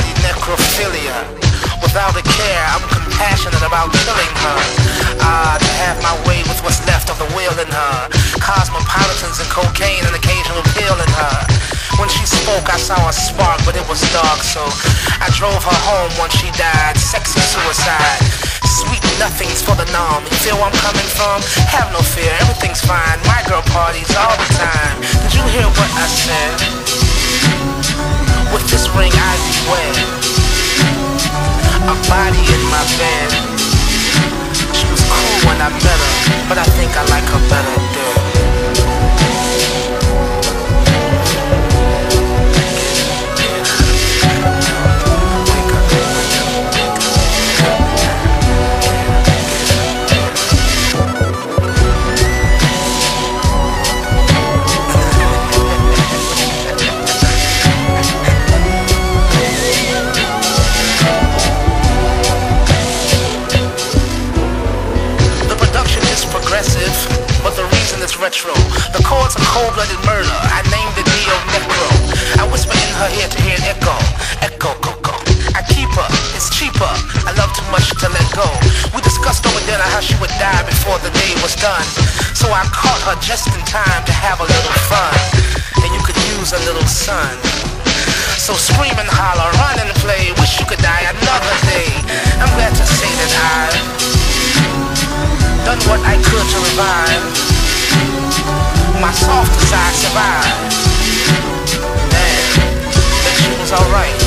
party necrophilia. Without a care, I'm compassionate about killing her. To have my way with what's left of the will in her. Cosmopolitans and cocaine and occasional pill in her. When she spoke, I saw a spark, but it was dark, so I drove her home once she died. Sexy suicide. Sweet nothings for the numb. You feel where I'm coming from? Have no fear, everything's fine. My girl parties all the time. Did you hear what I said? With this ring I beware. A body in my bed. She was cool when I met her, but I think I like her better dead. But the reason is retro. The chords are cold-blooded murder. I named it Neo Necro. I whisper in her ear to hear an echo. Echo, coco. I keep her, it's cheaper. I love too much to let go. We discussed over dinner how she would die before the day was done. So I caught her just in time to have a little fun. And you could use a little sun. So scream and holler, run and play. Wish you could die another day. I'm glad to say that I've done what I could to revive my soft desire survive. Man, that she was alright.